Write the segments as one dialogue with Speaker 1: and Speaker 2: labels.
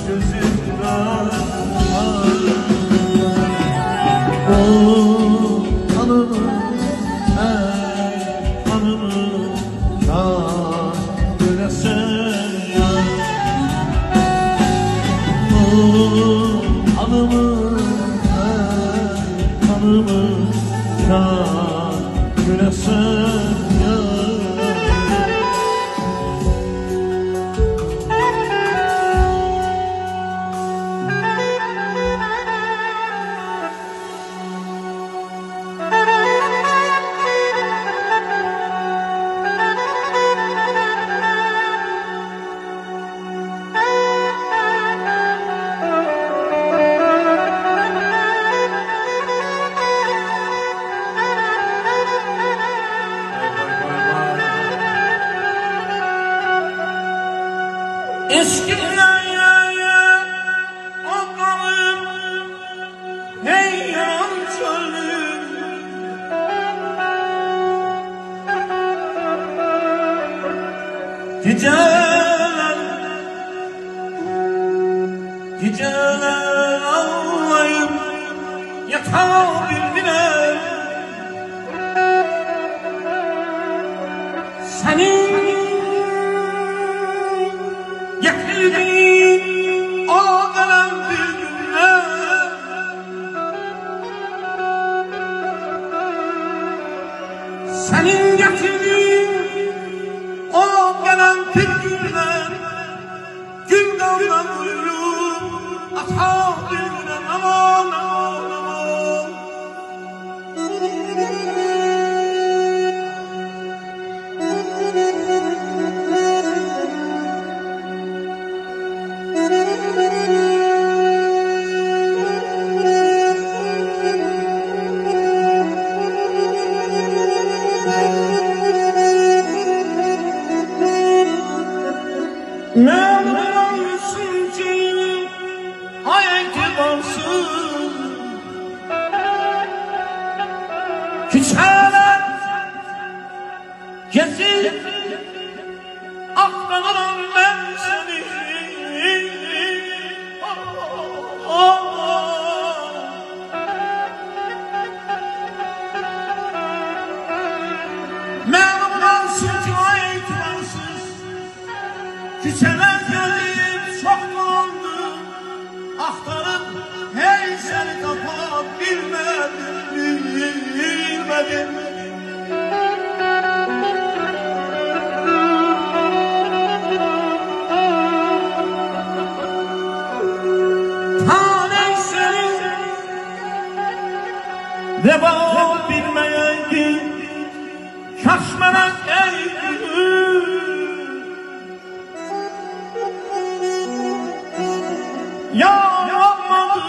Speaker 1: gözümden. O hanımı, hanımı da göresin ya. O hanımı, hanımı da göresin ya. Eski yaya okalım hey yan çölüm. Geceler, geceler ağlayıp yatabildiler. Senin getirdiğin o karanlık günler, senin getirdiğin o karanlık günler, gün daldan uyuyup ata bilmeden aman aman aman. Memnunsun ki ay itibarsız küçeler gezip aklanırım ben seni. Memnunsun ki ay itibarsız küçeler gelip çok dolandı, aktarıp hey seni tapa bilmedim, bilmedim. Tane seni veba bilmeyeydi, şaşmanak eydi. Yanmadı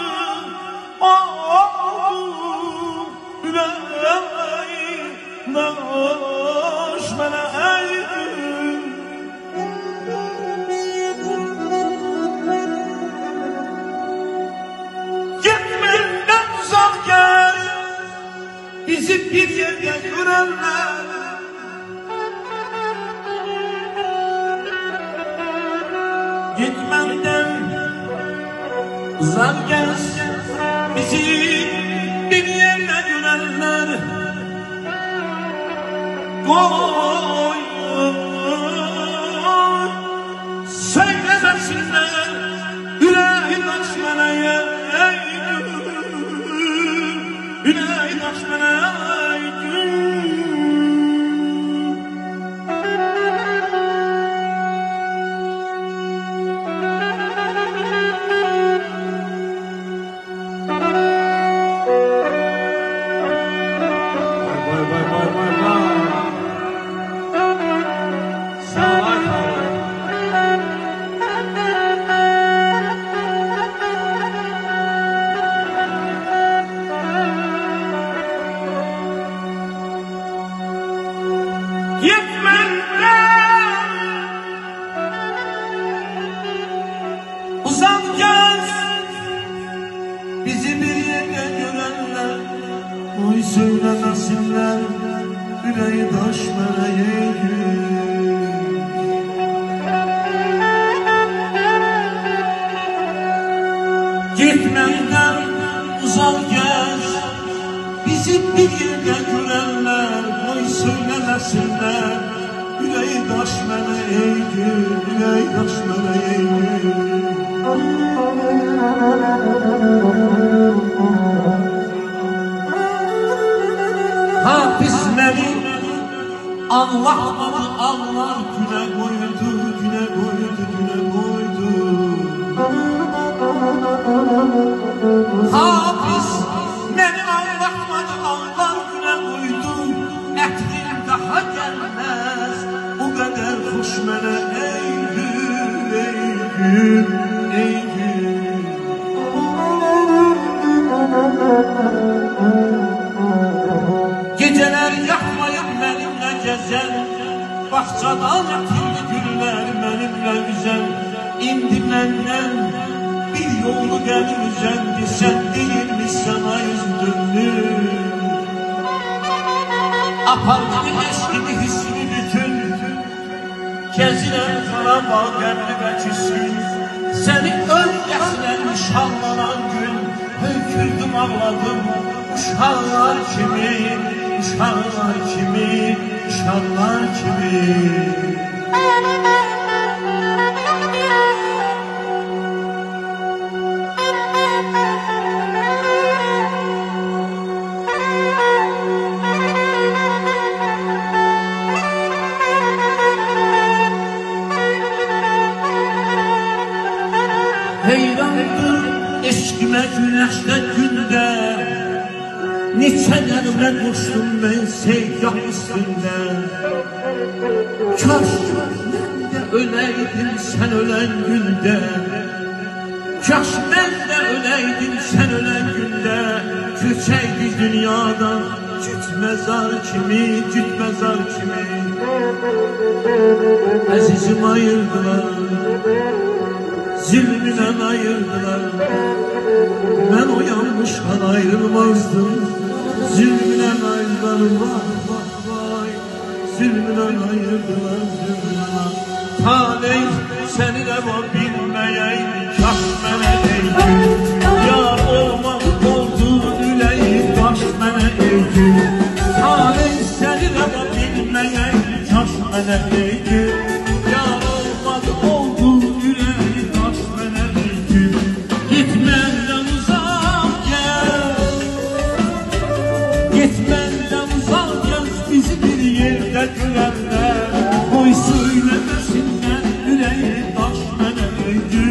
Speaker 1: yüreğim daş bana eğdim. Gitmenden uzak gel, bizi bir yerde görenler. Gitmenden uzak gez, bizi bir yerine görenler. Koy, söylemesinler, yüreğin açmana yeğdim, yüreğin açmana yeğdim. Gitmenden uzak gez, bizi bir yerde görenler. Oy söylemesinler, yüreği taş meleği. Gitmenden uzak gez, bizi bir yerde görenler, oy söylemesinler. Yüreği daş mənə eğdi, yüreği daş mənə eğdi. Hafiz məni anlatmadı, anlar güne koydu, güne koydu, güne koydu. Hafiz məni anlatmadı, anlar güne koydu. Ətrim daha gelmez, o kadar hoş mənə ey gül, ey gül, ey gül. Geceler yakmayıp benimle gezen, bahçadan ətirli güller benimle üzen. İndi məndən bir yolu gəlir üzəndi, sən deyilmi sana üzdürdü. Apardı eşkini hissini bütün, gezirəm xaraba qəbri və küsün. Səni öldəsinə nişanlanan gün, hönkürdüm ağladım uşaqlar kimi, uşaqlar kimi, uşaqlar kimi. Heyrandır eşkime güneşte günde, neçələrlə qoşdum mən seygah üstündə. Kaş mən də öləydim sən ölən gündə, kaş mən də öləydim sən ölən gündə. Köçəydi dünyadan cüt məzar kimi, cüt məzar kimi. Əzizim ayırdılar, zülmünden ayırdılar. Ben uyanmışken ayrılmazdım, zülmünden ayrıldılar. Vay vay vay, zülmünden ayrıldılar, zülmünden. Taley seni de var bilmeyeydi, kaş mənə eğdi. Yar olmak oldu üleyi, baş mənə eğdi. Taley seni de var bilmeyeydi, kaş mənə eğdi. Yar olmak oldu üleyi, baş mənə eğdi. Gitmenden uzak gel, gitmenden uzak gel, bizi bir yerde görenler. Oy söylemesinler, yüreği taş mənə eğdi.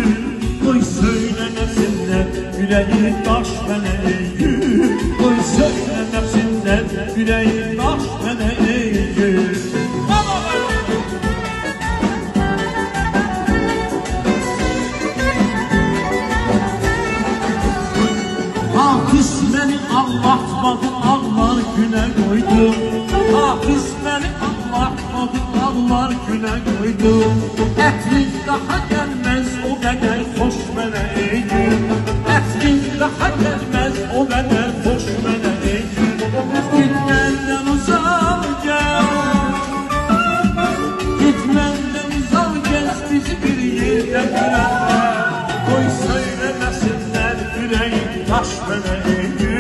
Speaker 1: Oy söylemesinler, yüreği taş mənə eğdi. Oy söylemesinler, yüreği taş mənə eğdi. Hafiz beni anlatmadı, ağlar güne koydu. Hafiz beni anlatmadı, ağlar güne koydu. Etlik daha gelmez, o kadar hoş mənə eğdi. Etlik daha gelmez, o kadar hoş mənə eğdi. Gitmenden uzak gel, gitmenden uzak gel, bizi bir yerde görenler. Oy söylemesinler, yüreği taş mənə eğdi.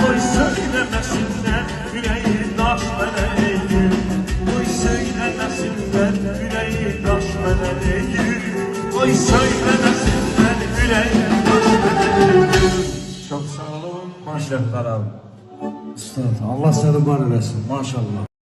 Speaker 1: Oy söylemesinler, yüreği taş mənə eğdi. Oy söylemesinler, yüreği taş mənə eğdi. Oy söylemesinler, yüreği taş mənə eğdi. Çok sağ olun, maşallah.
Speaker 2: Üstad, Allah seni var eləsin, maşallah.